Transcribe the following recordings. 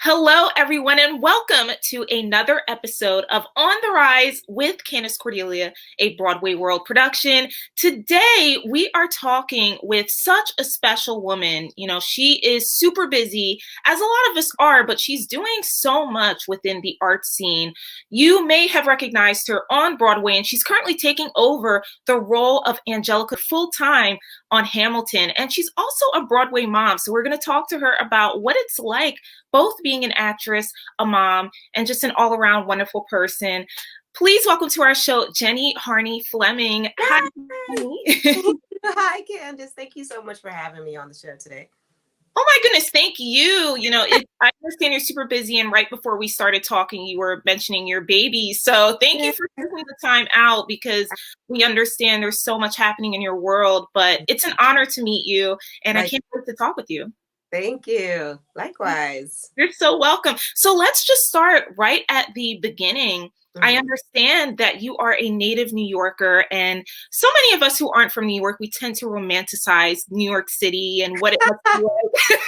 Hello, everyone, and welcome to another episode of On the Rise with Candace Cordelia, a Broadway World production. Today, we are talking with such a special woman. You know, she is super busy, as a lot of us are, but she's doing so much within the art scene. You may have recognized her on Broadway, and she's currently taking over the role of Angelica full-time on Hamilton. And she's also a Broadway mom. So we're going to talk to her about what it's like both being an actress, a mom, and just an all-around wonderful person. Please welcome to our show, Jennie Harney-Fleming. Hi, Jennie. Hi, Candace. Thank you so much for having me on the show today. Oh my goodness, thank you. You know, I understand you're super busy, and right before we started talking, you were mentioning your baby. So thank you for taking the time out, because we understand there's so much happening in your world, but it's an honor to meet you, and I can't wait to talk with you. Thank you. Likewise. You're so welcome. So let's just start right at the beginning. I understand that you are a native New Yorker, and so many of us who aren't from New York, we tend to romanticize New York City and what it must be like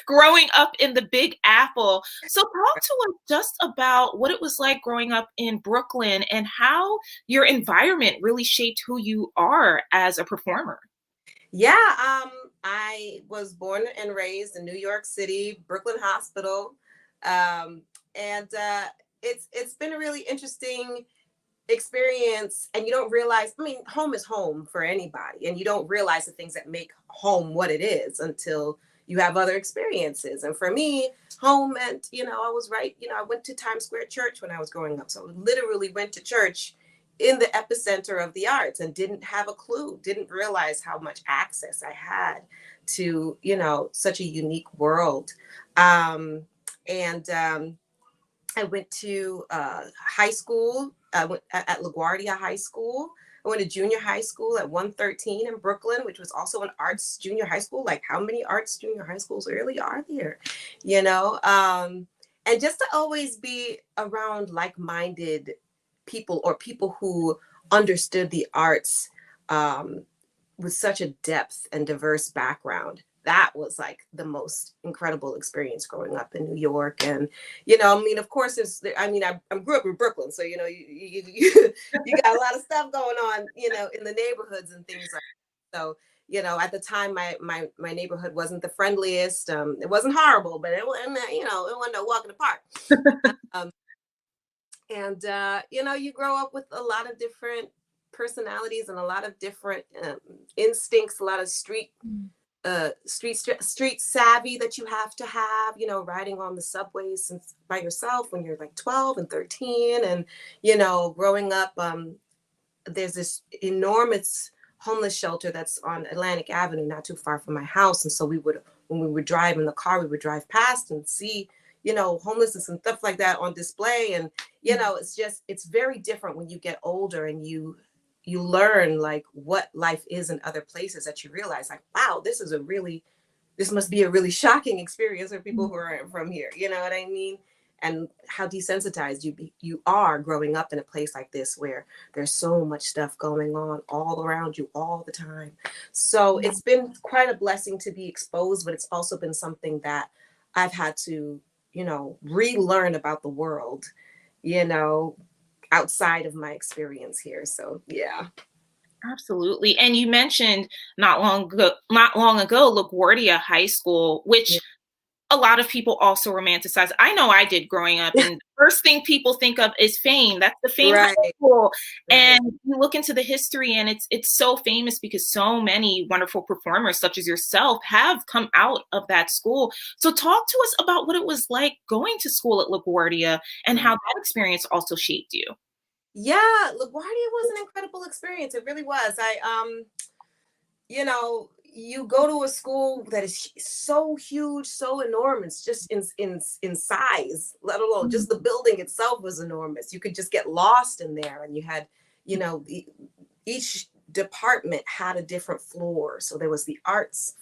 growing up in the Big Apple. So talk to us just about what it was like growing up in Brooklyn and how your environment really shaped who you are as a performer. Yeah, I was born and raised in New York City, Brooklyn Hospital, and it's been a really interesting experience. And you don't realize, I mean, home is home for anybody, and you don't realize the things that make home what it is until you have other experiences. And for me, home meant, I was right. I went to Times Square Church when I was growing up, so I literally went to church in the epicenter of the arts and didn't have a clue, didn't realize how much access I had to, such a unique world. And I went to high school. I went at LaGuardia High School. I went to junior high school at 113 in Brooklyn, which was also an arts junior high school. Like, how many arts junior high schools really are there? And just to always be around like-minded people, or people who understood the arts with such a depth and diverse background. That was like the most incredible experience growing up in New York. And, of course, I grew up in Brooklyn. So, you got a lot of stuff going on, in the neighborhoods and things like that. So, at the time, my neighborhood wasn't the friendliest. It wasn't horrible, but it wasn't, it wasn't no walk in the park. And, you grow up with a lot of different personalities and a lot of different instincts, a lot of street savvy that you have to have, riding on the subways by yourself when you're like 12 and 13. And, growing up, there's this enormous homeless shelter that's on Atlantic Avenue, not too far from my house. And so when we would drive in the car, we would drive past and see, homelessness and stuff like that on display. And, it's very different when you get older and you learn like what life is in other places, that you realize like, wow, this must be a really shocking experience for people who aren't from here. You know what I mean? And how desensitized you are growing up in a place like this, where there's so much stuff going on all around you all the time. So it's been quite a blessing to be exposed, but it's also been something that I've had to, relearn about the world, outside of my experience here. So, yeah. Absolutely. And you mentioned not long ago, LaGuardia High School, which a lot of people also romanticize. I know I did growing up, and the first thing people think of is Fame. That's the Fame High School. And you look into the history, and it's so famous because so many wonderful performers such as yourself have come out of that school. So talk to us about what it was like going to school at LaGuardia and how that experience also shaped you. Yeah, LaGuardia was an incredible experience. It really was. You go to a school that is so huge, so enormous, just in size, let alone just the building itself was enormous. You could just get lost in there. And you had, each department had a different floor. So there was the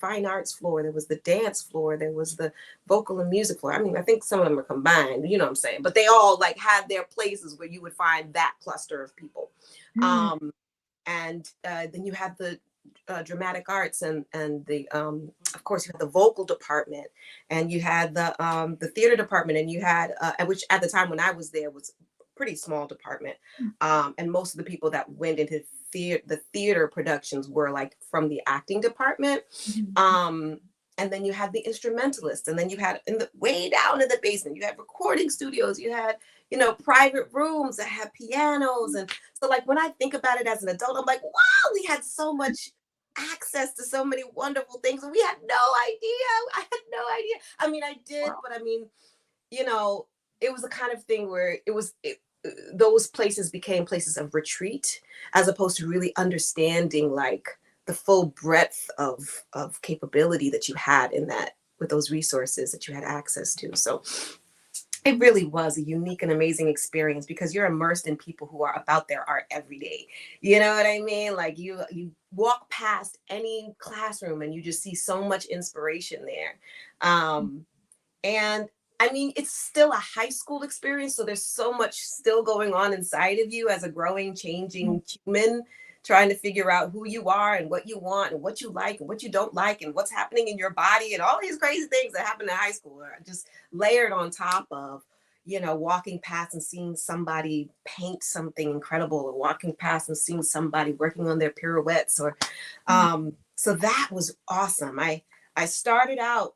fine arts floor, there was the dance floor, there was the vocal and music floor. I mean, I think some of them are combined, you know what I'm saying? But they all like had their places where you would find that cluster of people. And then you had the dramatic arts and the of course you had the vocal department, and you had the theater department, and you had which at the time when I was there was a pretty small department, and most of the people that went into the theater productions were like from the acting department. And then you had the instrumentalists, and then you had in the way down in the basement, you had recording studios, you had, you know, private rooms that had pianos. And so like when I think about it as an adult, I'm like, wow, we had so much access to so many wonderful things. And we had no idea. I had no idea. I mean, I did, but I mean, you know, it was the kind of thing where those places became places of retreat as opposed to really understanding like the full breadth of capability that you had in that, with those resources that you had access to. So it really was a unique and amazing experience because you're immersed in people who are about their art every day. You know what I mean? Like you walk past any classroom and you just see so much inspiration there. And I mean, it's still a high school experience, so there's so much still going on inside of you as a growing, changing human, trying to figure out who you are and what you want and what you like and what you don't like and what's happening in your body and all these crazy things that happen in high school are just layered on top of, you know, walking past and seeing somebody paint something incredible, or walking past and seeing somebody working on their pirouettes, or so that was awesome. I started out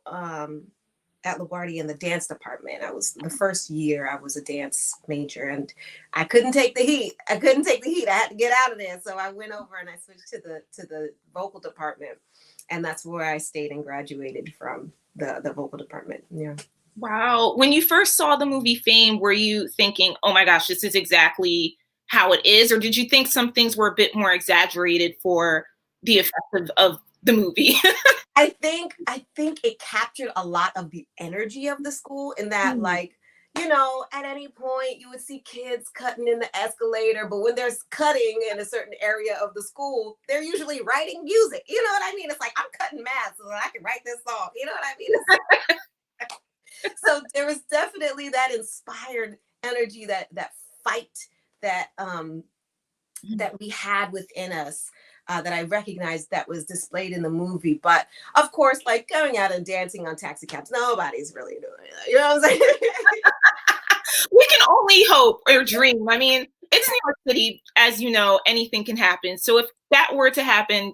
at LaGuardia in the dance department. I was the first year I was a dance major, and I couldn't take the heat. I had to get out of there. So I went over and I switched to the vocal department, and that's where I stayed and graduated from the vocal department. Yeah. Wow. When you first saw the movie Fame, were you thinking, oh my gosh, this is exactly how it is? Or did you think some things were a bit more exaggerated for the effect of the movie? I think it captured a lot of the energy of the school, in that like, you know, at any point you would see kids cutting in the escalator, but when there's cutting in a certain area of the school, they're usually writing music. You know what I mean? It's like, I'm cutting math so that I can write this song. You know what I mean? So there was definitely that inspired energy, that fight that that we had within us, that I recognized that was displayed in the movie. But of course, like going out and dancing on taxi cabs, nobody's really doing it. You know what I'm saying? We can only hope or dream. I mean, it's New York City, as you know, anything can happen. So if that were to happen,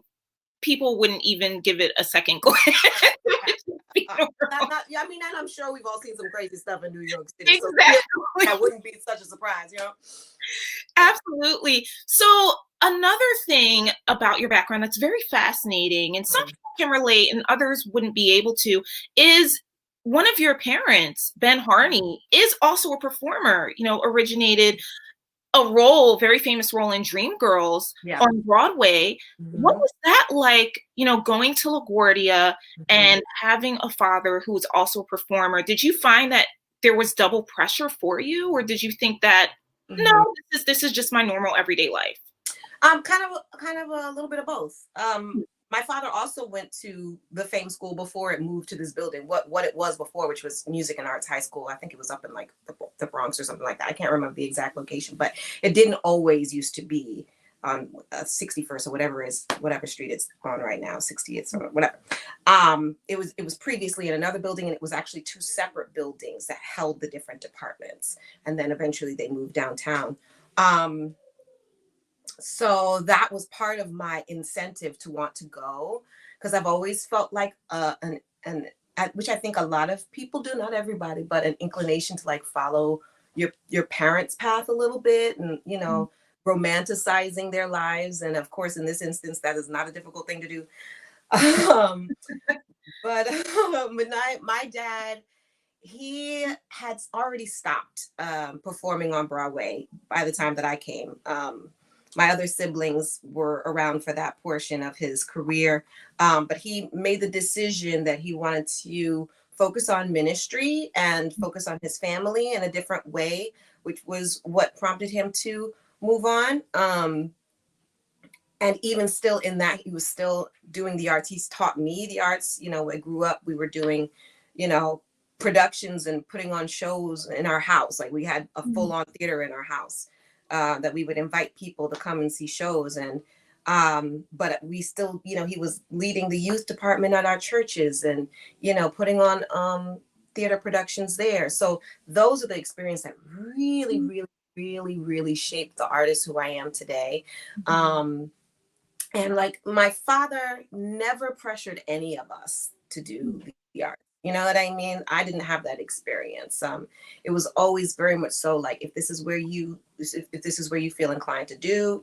people wouldn't even give it a second glance. I mean, and I'm sure we've all seen some crazy stuff in New York City. Exactly. So that wouldn't be such a surprise, you know? Absolutely. So another thing about your background that's very fascinating, and some people can relate and others wouldn't be able to, is one of your parents, Ben Harney, is also a performer, you know, originated a very famous role in Dreamgirls on Broadway. What was that like, you know, going to LaGuardia and having a father who was also a performer? Did you find that there was double pressure for you, or did you think that, no, this is just my normal everyday life? Kind of a little bit of both. My father also went to the Fame School before it moved to this building. What it was before, which was Music and Arts High School. I think it was up in like the Bronx or something like that. I can't remember the exact location, but it didn't always used to be on 61st or whatever street it's on right now, 60th or whatever. It was previously in another building, and it was actually two separate buildings that held the different departments. And then eventually they moved downtown. So that was part of my incentive to want to go, because I've always felt like which I think a lot of people do, not everybody, but an inclination to like follow your parents' path a little bit, and you know, romanticizing their lives. And of course, in this instance, that is not a difficult thing to do. But my dad, he had already stopped performing on Broadway by the time that I came. My other siblings were around for that portion of his career, but he made the decision that he wanted to focus on ministry and focus on his family in a different way, which was what prompted him to move on. And even still in that, he was still doing the arts. He's taught me the arts. You know, I grew up, we were doing, you know, productions and putting on shows in our house. Like we had a full-on theater in our house. That we would invite people to come and see shows. And But we still, he was leading the youth department at our churches and, putting on theater productions there. So those are the experiences that really, really, really, really shaped the artist who I am today. And like my father never pressured any of us to do the art. You know what I mean? I didn't have that experience. It was always very much so like if this is where if this is where you feel inclined to do,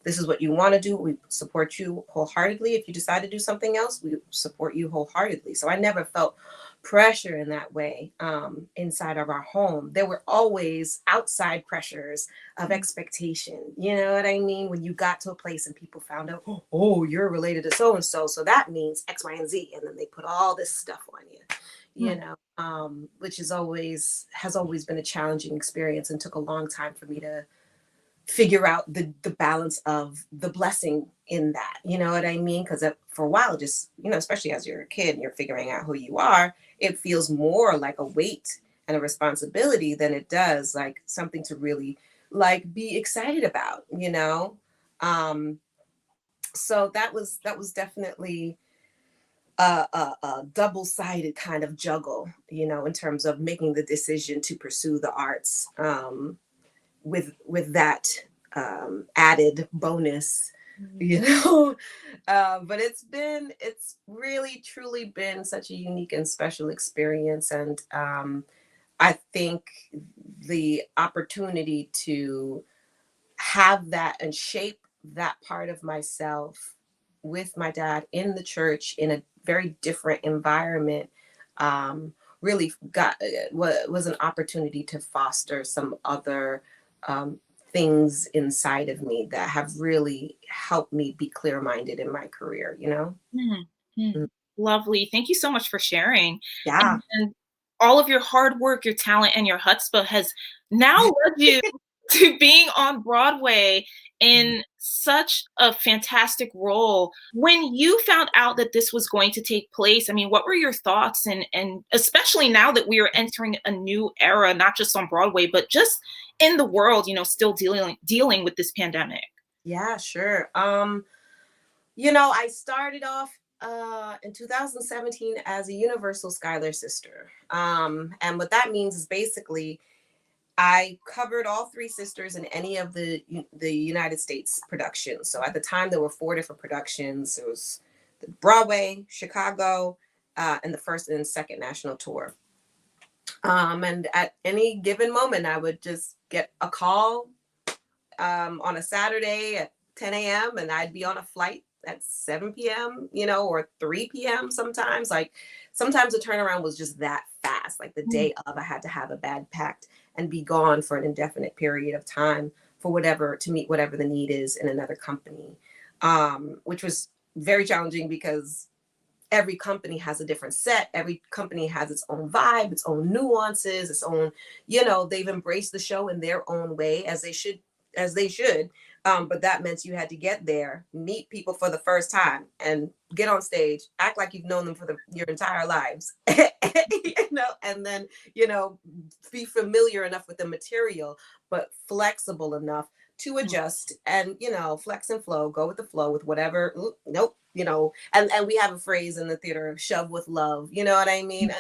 this is what you want to do, we support you wholeheartedly. If you decide to do something else, we support you wholeheartedly. So I never felt pressure in that way inside of our home. There were always outside pressures of expectation. You know what I mean? When you got to a place and people found out, oh, you're related to so and so, so that means X, Y, and Z, and then they put all this stuff on you. Which has always been a challenging experience and took a long time for me to figure out the balance of the blessing in that. You know what I mean? Because for a while, just, especially as you're a kid and you're figuring out who you are, it feels more like a weight and a responsibility than it does like something to really like be excited about, so that was definitely a double-sided kind of juggle, in terms of making the decision to pursue the arts, with that added bonus, but it's really truly been such a unique and special experience. And I think the opportunity to have that and shape that part of myself with my dad in the church in a very different environment, really was an opportunity to foster some other things inside of me that have really helped me be clear-minded in my career, Mm. Lovely. Thank you so much for sharing. Yeah. And all of your hard work, your talent, and your chutzpah has now led you to being on Broadway in such a fantastic role. When you found out that this was going to take place, I mean, what were your thoughts? And especially now that we are entering a new era, not just on Broadway, but just in the world, still dealing with this pandemic. Yeah, sure. I started off in 2017 as a Universal Schuyler sister. And what that means is basically I covered all three sisters in any of the United States productions. So at the time, there were 4 different productions. It was the Broadway, Chicago, and the first and second national tour. And at any given moment, I would just get a call on a Saturday at 10 a.m. and I'd be on a flight at 7 p.m., or 3 p.m. sometimes. Like sometimes the turnaround was just that fast. Like the day of, I had to have a bag packed and be gone for an indefinite period of time to meet whatever the need is in another company, which was very challenging because every company has a different set. Every company has its own vibe, its own nuances, its own, they've embraced the show in their own way as they should. But that meant you had to get there, meet people for the first time, and get on stage, act like you've known them for your entire lives, and then, be familiar enough with the material, but flexible enough to adjust and, flex and flow, go with the flow with whatever. Nope. And we have a phrase in the theater, shove with love. You know what I mean?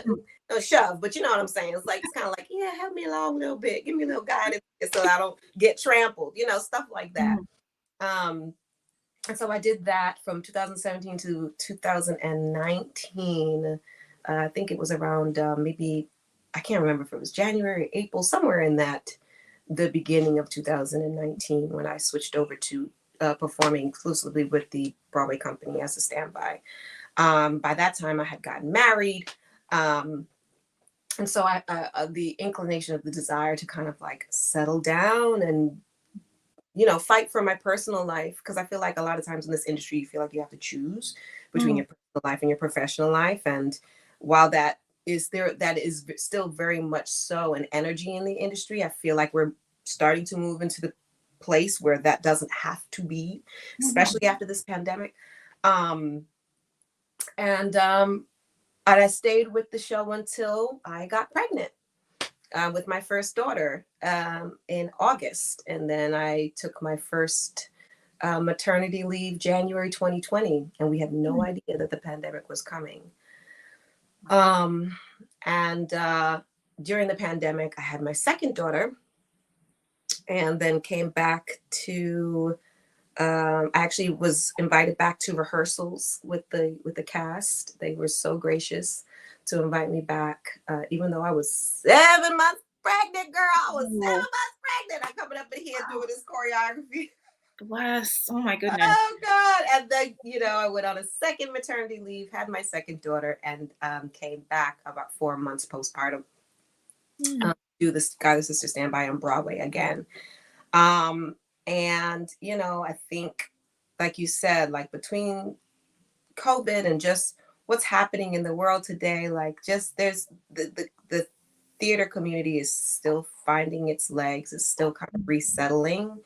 No shove, but you know what I'm saying? It's kind of like, yeah, help me along a little bit. Give me a little guidance so I don't get trampled, stuff like that. And so I did that from 2017 to 2019. I think it was around maybe, I can't remember if it was January, April, somewhere in the beginning of 2019 when I switched over to performing exclusively with the Broadway company as a standby. By that time, I had gotten married. And so the inclination of the desire to kind of like settle down and, fight for my personal life. Because I feel like a lot of times in this industry, you feel like you have to choose between your personal life and your professional life. And while that is still very much so an energy in the industry, I feel like we're starting to move into the place where that doesn't have to be, especially after this pandemic. And I stayed with the show until I got pregnant with my first daughter in August. And then I took my first maternity leave January 2020, and we had no idea that the pandemic was coming. And during the pandemic, I had my second daughter, and then came back to. I actually was invited back to rehearsals with the cast. They were so gracious to invite me back, even though I was 7 months pregnant, girl. I was 7 months pregnant. I'm coming up in here doing this choreography. Bless. Oh my goodness. Oh God. And then, I went on a second maternity leave, had my second daughter, and came back about 4 months postpartum. Do this God and Sister Standby on Broadway again. And, I think, like you said, like between COVID and just what's happening in the world today, like just there's the theater community is still finding its legs, is still kind of resettling.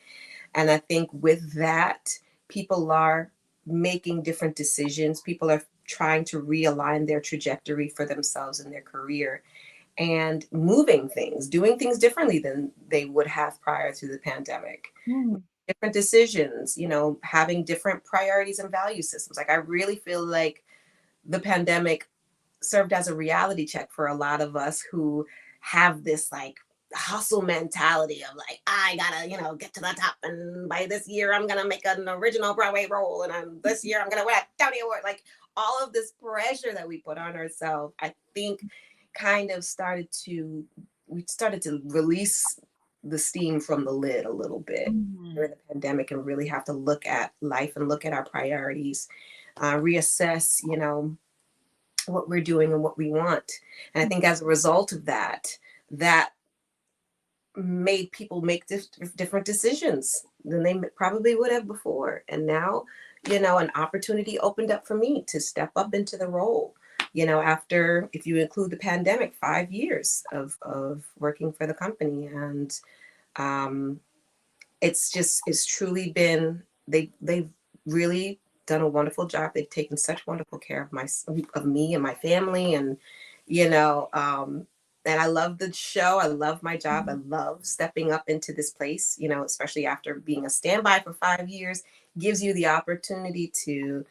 And I think with that, people are making different decisions. People are trying to realign their trajectory for themselves and their career and moving things, doing things differently than they would have prior to the pandemic. Different decisions, having different priorities and value systems. Like I really feel like the pandemic served as a reality check for a lot of us who have this like hustle mentality of like, I gotta, get to the top, and by this year I'm gonna make an original Broadway role, and this year I'm gonna win a Tony Award. Like all of this pressure that we put on ourselves, I think kind of we started to release the steam from the lid a little bit during the pandemic, and really have to look at life and look at our priorities, reassess, what we're doing and what we want. And I think as a result of that made people make different decisions than they probably would have before. And now, an opportunity opened up for me to step up into the role. After, if you include the pandemic, 5 years of working for the company. And it's truly been, they've really done a wonderful job. They've taken such wonderful care of me and my family. And, and I love the show. I love my job. I love stepping up into this place, especially after being a standby for 5 years, gives you the opportunity to,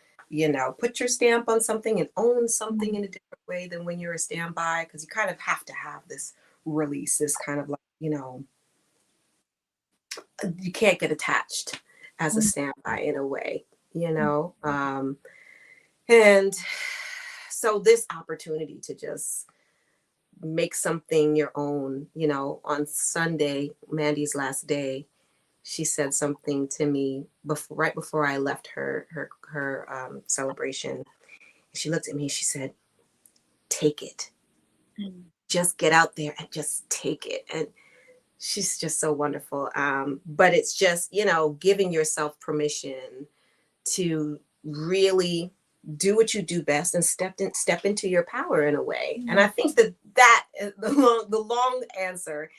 put your stamp on something and own something in a different way than when you're a standby, because you kind of have to have this release, this kind of like, you can't get attached as a standby in a way, and so this opportunity to just make something your own, on Sunday, Mandy's last day, she said something to me right before I left her celebration. She looked at me, she said, take it. Just get out there and just take it. And she's just so wonderful. But it's just, giving yourself permission to really do what you do best and step into your power in a way. And I think that is the long answer.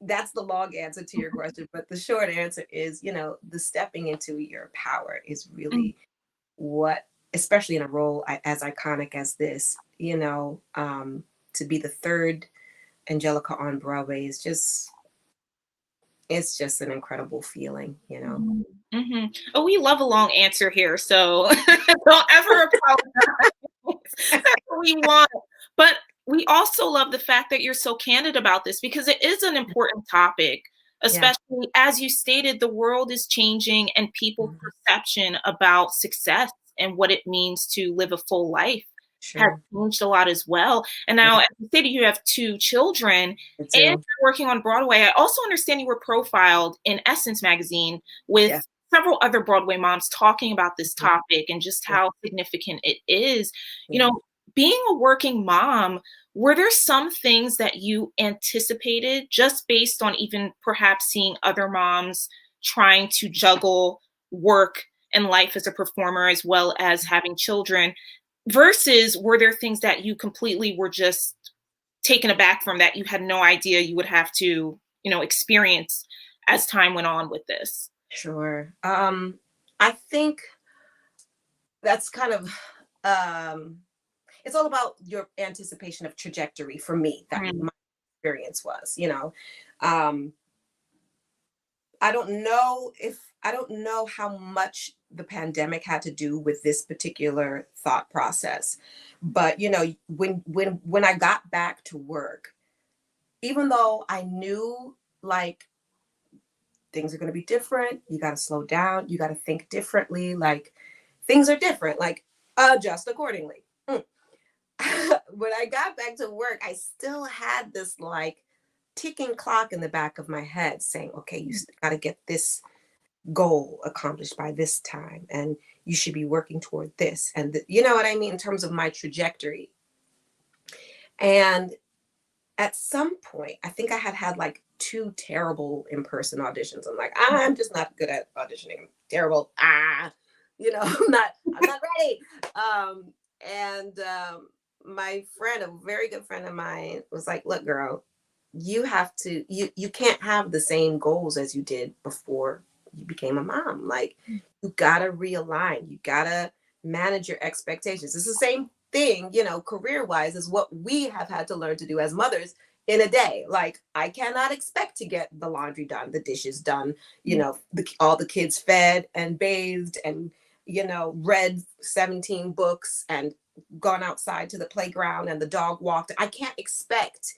That's the long answer to your question. But the short answer is, the stepping into your power is really what, especially in a role as iconic as this, to be the third Angelica on Broadway is just, it's just an incredible feeling, Oh, we love a long answer here, so don't ever apologize. That's what we want. But we also love the fact that you're so candid about this, because it is an important topic, especially as you stated, the world is changing and people's perception about success and what it means to live a full life has changed a lot as well. And now, as you stated, you have 2 children and you're working on Broadway. I also understand you were profiled in Essence magazine with several other Broadway moms talking about this topic and just how significant it is. Being a working mom, were there some things that you anticipated just based on even perhaps seeing other moms trying to juggle work and life as a performer as well as having children? Versus, were there things that you completely were just taken aback from, that you had no idea you would have to, experience as time went on with this? Sure. I think that's kind of, it's all about your anticipation of trajectory for me. That my experience was, I don't know how much the pandemic had to do with this particular thought process. But when I got back to work, even though I knew like things are going to be different, you got to slow down, you got to think differently, like things are different, like adjust accordingly. When I got back to work, I still had this like ticking clock in the back of my head saying, okay, you got to get this goal accomplished by this time, and you should be working toward this. And you know what I mean, in terms of my trajectory. And at some point, I think I had like 2 terrible in-person auditions. I'm like, I'm just not good at auditioning. I'm terrible. I'm not ready. My friend, a very good friend of mine, was like, look, girl, you can't have the same goals as you did before you became a mom. Like, you gotta realign, you gotta manage your expectations. It's the same thing, career wise, is what we have had to learn to do as mothers in a day. Like, I cannot expect to get the laundry done, the dishes done, all the kids fed and bathed and read 17 books and gone outside to the playground and the dog walked. I can't expect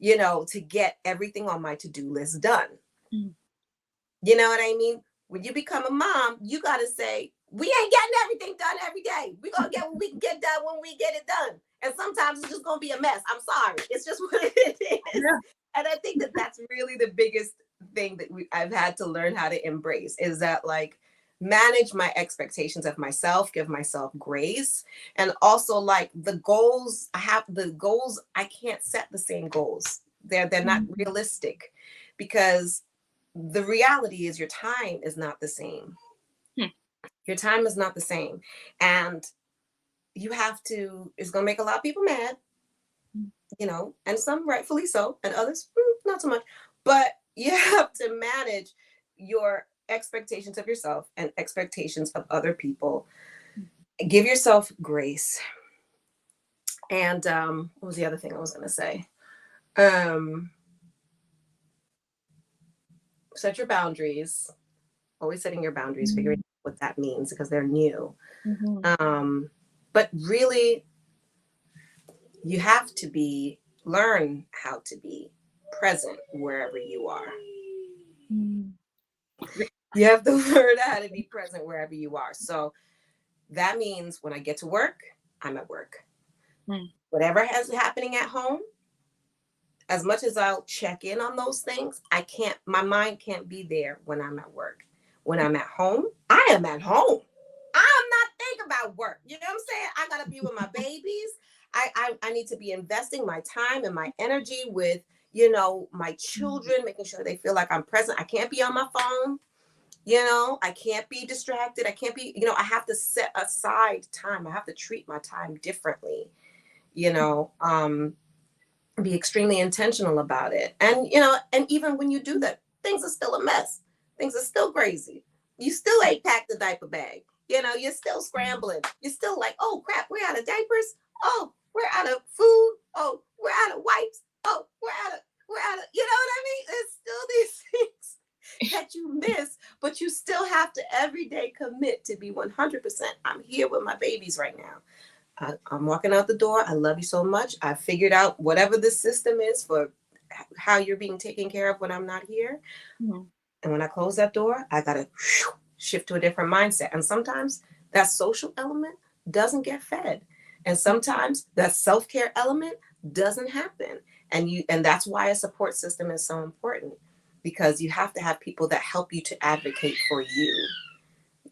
to get everything on my to-do list done. You know what I mean? When you become a mom, you got to say, we ain't getting everything done every day. We're going to get what we can get done when we get it done. And sometimes it's just going to be a mess. I'm sorry. It's just what it is. Yeah. And I think that that's really the biggest thing that I've had to learn how to embrace, is that like, manage my expectations of myself, give myself grace. And also like the goals, I can't set the same goals. They're not realistic, because the reality is your time is not the same. Your time is not the same. And you have to, it's going to make a lot of people mad, and some rightfully so, and others not so much. But you have to manage your expectations of yourself and expectations of other people. Give yourself grace. And what was the other thing I was going to say? Set your boundaries. Always setting your boundaries, figuring out what that means, because they're new. But really, you have to learn how to be present wherever you are. You have to learn how to be present wherever you are. So that means when I get to work, I'm at work. Whatever is happening at home, as much as I'll check in on those things, my mind can't be there when I'm at work. When I'm at home, I am at home. I'm not thinking about work. You know what I'm saying? I got to be with my babies. I need to be investing my time and my energy with, my children, making sure they feel like I'm present. I can't be on my phone. I can't be distracted. I can't be, I have to set aside time. I have to treat my time differently, be extremely intentional about it. And, and even when you do that, things are still a mess. Things are still crazy. You still ain't packed the diaper bag. You're still scrambling. You're still like, oh crap, we're out of diapers. Oh, we're out of food. Oh, we're out of wipes. Oh, we're out of, you know what I mean? There's still these things that you miss, but you still have to every day commit to be 100%. I'm here with my babies right now. I'm walking out the door. I love you so much. I figured out whatever the system is for how you're being taken care of when I'm not here. And when I close that door, I got to shift to a different mindset. And sometimes that social element doesn't get fed. And sometimes that self-care element doesn't happen. And that's why a support system is so important, because you have to have people that help you to advocate for you,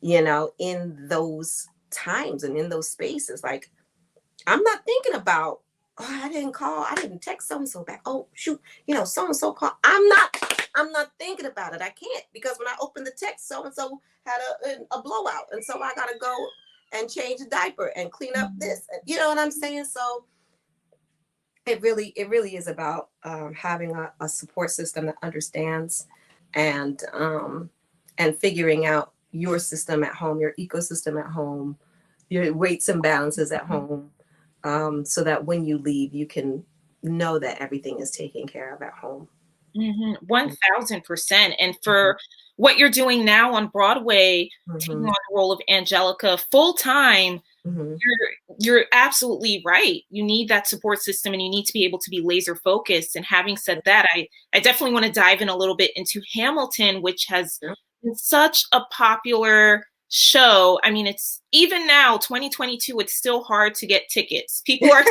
in those times and in those spaces. Like, I'm not thinking about, oh, I didn't text so-and-so back. Oh, shoot, so-and-so called. I'm not thinking about it. I can't, because when I open the text, so-and-so had a blowout. And so I got to go and change a diaper and clean up this. You know what I'm saying? So it really is about having a support system that understands and figuring out your system at home, your ecosystem at home, your weights and balances at home, so that when you leave, you can know that everything is taken care of at home. 1000%. And for what you're doing now on Broadway, taking on the role of Angelica full time, you're absolutely right. You need that support system and you need to be able to be laser focused. And having said that, I definitely want to dive in a little bit into Hamilton, which has been such a popular show. I mean, it's even now, 2022, it's still hard to get tickets. People are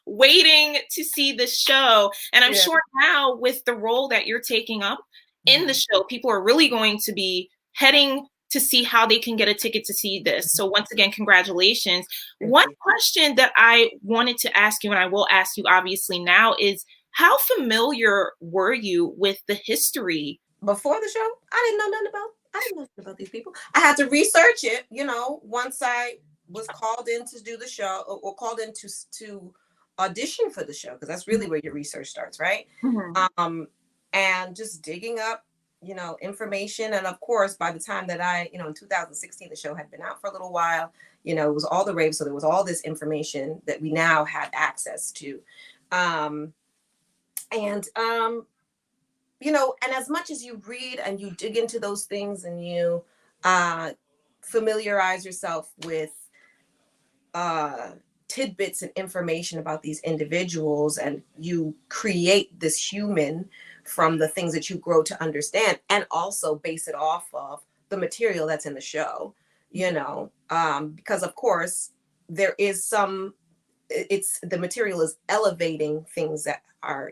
waiting to see the show. And I'm sure now with the role that you're taking up in the show, people are really going to be heading to see how they can get a ticket to see this. So once again, congratulations. One question that I wanted to ask you, and I will ask you obviously now, is how familiar were you with the history? Before the show, I didn't know nothing about these people. I had to research it, once I was called in to do the show or called in to audition for the show, because that's really where your research starts, right? And just digging up, information. And of course, by the time that in 2016, the show had been out for a little while, it was all the rave. So there was all this information that we now had access to. And as much as you read and you dig into those things and you familiarize yourself with tidbits and information about these individuals, and you create this human from the things that you grow to understand, and also base it off of the material that's in the show, because of course there is the material is elevating things that are,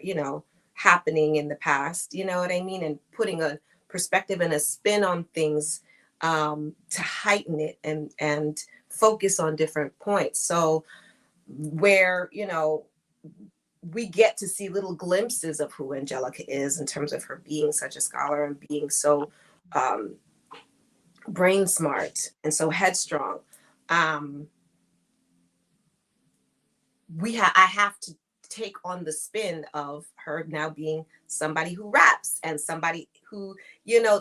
happening in the past, you know what I mean? And putting a perspective and a spin on things to heighten it and focus on different points. So where, we get to see little glimpses of who Angelica is in terms of her being such a scholar and being so brain smart and so headstrong. I have to take on the spin of her now being somebody who raps and somebody who,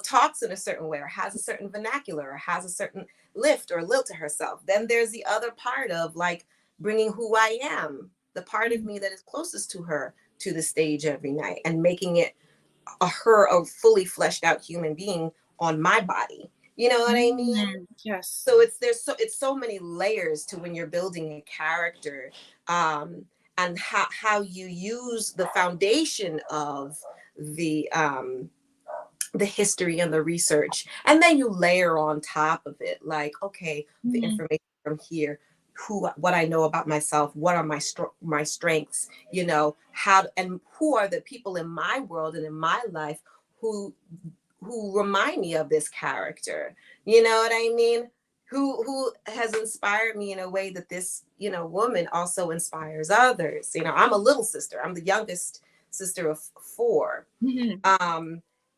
talks in a certain way or has a certain vernacular or has a certain lift or lilt to herself. Then there's the other part of like bringing who I am, the part of me that is closest to her, to the stage every night and making it a fully fleshed out human being on my body. You know what I mean? Yes. So it's so many layers to when you're building a character, and how you use the foundation of the history and the research, and then you layer on top of it, like, okay, the information from here, what I know about myself, what are my strengths, how, and who are the people in my world and in my life who remind me of this character, you know what I mean? Who has inspired me in a way that this, woman also inspires others. I'm a little sister. I'm the youngest sister of 4.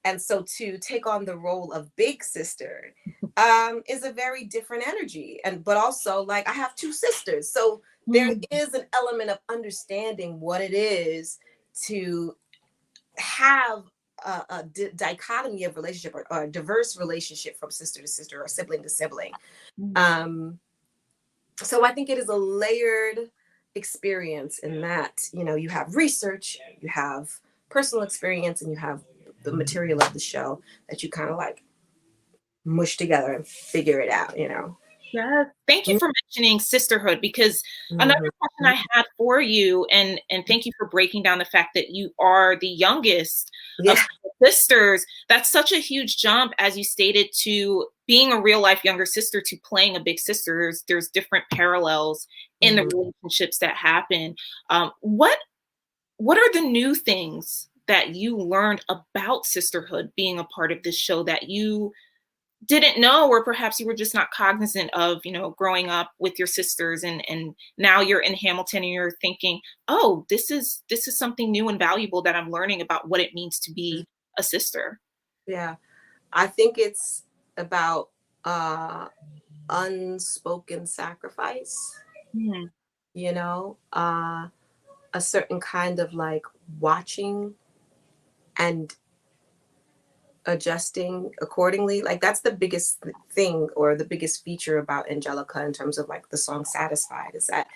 And so to take on the role of big sister is a very different energy. But also, like, I have 2 sisters. So there is an element of understanding what it is to have a dichotomy of relationship or a diverse relationship from sister to sister or sibling to sibling. So I think it is a layered experience in that, you have research, you have personal experience, and you have the material of the show that you kind of like mush together and figure it out, Yeah. Thank you for mentioning sisterhood, because another question I had for you, and thank you for breaking down the fact that you are the youngest of sisters. That's such a huge jump, as you stated, to being a real life younger sister to playing a big sister. There's different parallels in the relationships that happen. What are the new things that you learned about sisterhood being a part of this show that you didn't know, or perhaps you were just not cognizant of, growing up with your sisters, and now you're in Hamilton and you're thinking, oh, this is something new and valuable that I'm learning about what it means to be a sister? Yeah, I think it's about unspoken sacrifice, a certain kind of like watching and adjusting accordingly. Like, that's the biggest thing, or the biggest feature about Angelica in terms of like the song Satisfied, is that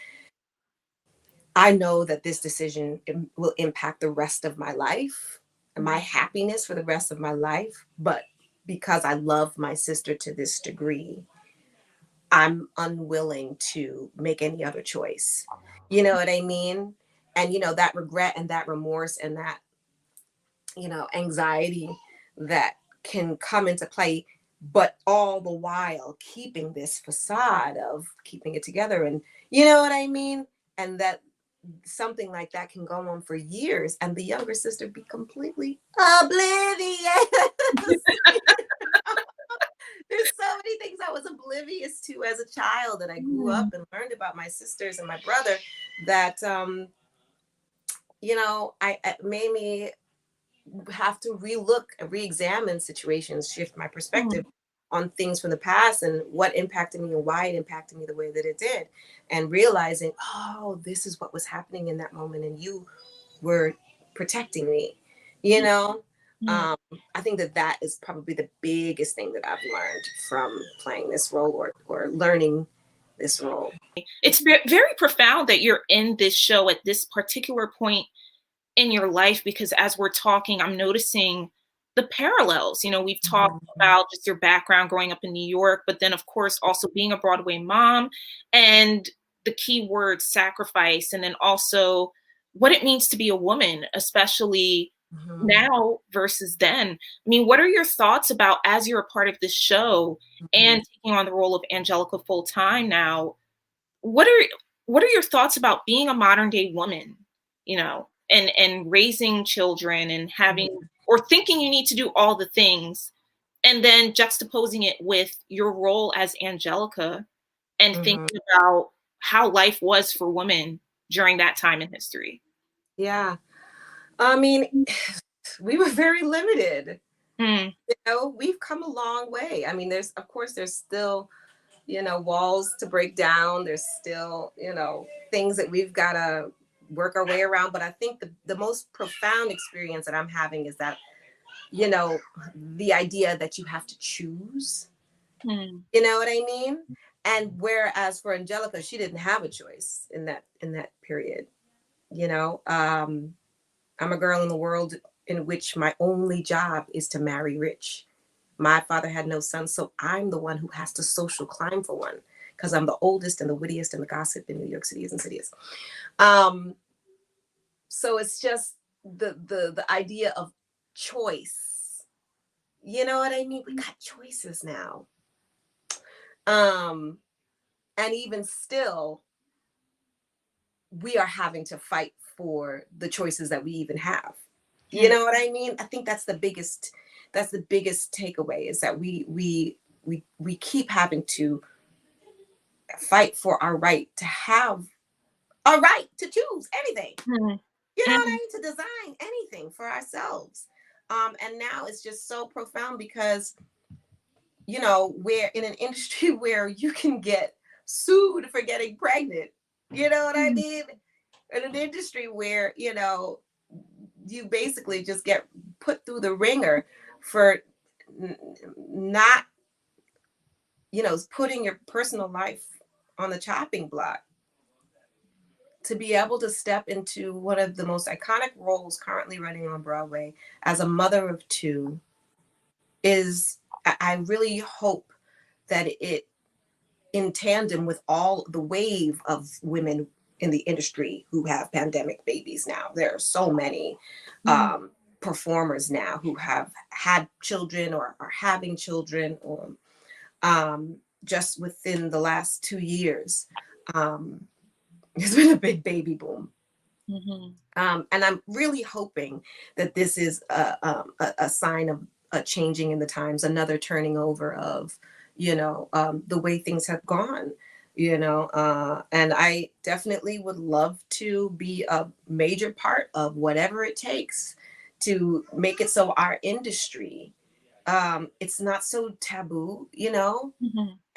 I know that this decision will impact the rest of my life. my happiness for the rest of my life, but because I love my sister to this degree, I'm unwilling to make any other choice. You know what I mean? And, that regret and that remorse and that, anxiety that can come into play, but all the while keeping this facade of keeping it together. And you know what I mean? And that something like that can go on for years and the younger sister be completely oblivious. There's so many things I was oblivious to as a child, and I grew up and learned about my sisters and my brother that it made me have to relook and re-examine situations, shift my perspective on things from the past and what impacted me and why it impacted me the way that it did, and realizing, oh, this is what was happening in that moment and you were protecting me. I think that is probably the biggest thing that I've learned from playing this role or learning this role. It's very profound that you're in this show at this particular point in your life, because as we're talking, I'm noticing the parallels. We've talked about just your background growing up in New York, but then of course also being a Broadway mom, and the key word sacrifice, and then also what it means to be a woman, especially now versus then. I mean, what are your thoughts about, as you're a part of this show and taking on the role of Angelica full time now, what are your thoughts about being a modern day woman, and raising children and having or thinking you need to do all the things, and then juxtaposing it with your role as Angelica and thinking about how life was for women during that time in history? Yeah. I mean, we were very limited. We've come a long way. I mean, there's still, walls to break down. There's still, things that we've got to work our way around. But I think the most profound experience that I'm having is that, the idea that you have to choose. You know what I mean? And whereas for Angelica, she didn't have a choice in that period. I'm a girl in the world in which my only job is to marry rich. My father had no sons, so I'm the one who has to social climb for one, because I'm the oldest and the wittiest and the gossip in New York City and cities. So it's just the idea of choice. You know what I mean? We got choices now. And even still, we are having to fight for the choices that we even have. You know what I mean? I think that's the biggest takeaway, is that we keep having to fight for our right to have a right to choose anything. You know what I mean? To design anything for ourselves. And now it's just so profound because, we're in an industry where you can get sued for getting pregnant. You know what I mean? In an industry where, you basically just get put through the ringer for not, putting your personal life on the chopping block. To be able to step into one of the most iconic roles currently running on Broadway as a mother of two I really hope that it, in tandem with all the wave of women in the industry who have pandemic babies now. There are so many performers now who have had children or are having children, or just within the last 2 years. There's been a big baby boom. And I'm really hoping that this is a sign of a changing in the times, another turning over of, the way things have gone, and I definitely would love to be a major part of whatever it takes to make it so our industry, it's not so taboo,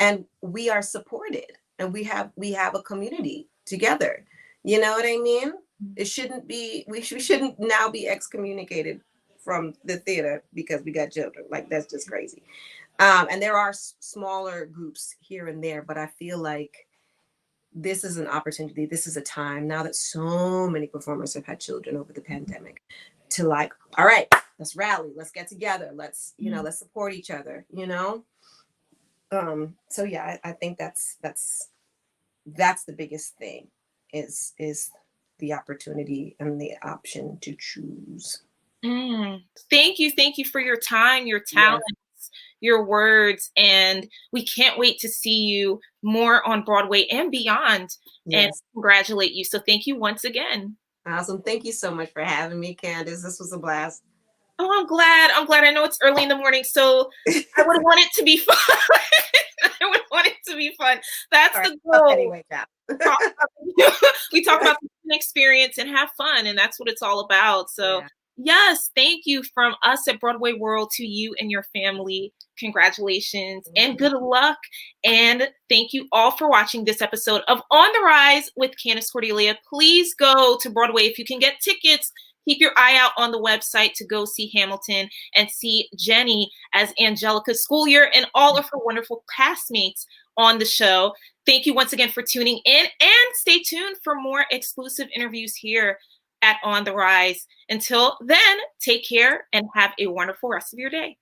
and we are supported, and we have a community together. You know what I mean? It shouldn't be, we shouldn't now be excommunicated from the theater because we got children. Like, that's just crazy. And there are smaller groups here and there, but I feel like this is an opportunity. This is a time now that so many performers have had children over the pandemic to, like, all right, let's rally, let's get together, let's, you know, let's support each other, you know. So yeah, I think that's the biggest thing is the opportunity and the option to choose. Thank you. Thank you for your time, your Yes. talents, your words. And we can't wait to see you more on Broadway and beyond and Yes. congratulate you. So thank you once again. Awesome. Thank you so much for having me, Candace. This was a blast. Oh, I'm glad. I'm glad. I know it's early in the morning, so I would want it to be fun. I would want it to be fun. That's All the right. goal. Anyway, yeah. We talk about the experience and have fun, and that's what it's all about. So, Yeah. yes, thank you from us at Broadway World to you and your family. Congratulations and good luck. And thank you all for watching this episode of On the Rise with Candace Cordelia. Please go to Broadway if you can get tickets. Keep your eye out on the website to go see Hamilton and see Jennie as Angelica Schuyler and all of her wonderful castmates on the show. Thank you once again for tuning in, and stay tuned for more exclusive interviews here at On the Rise. Until then, take care and have a wonderful rest of your day.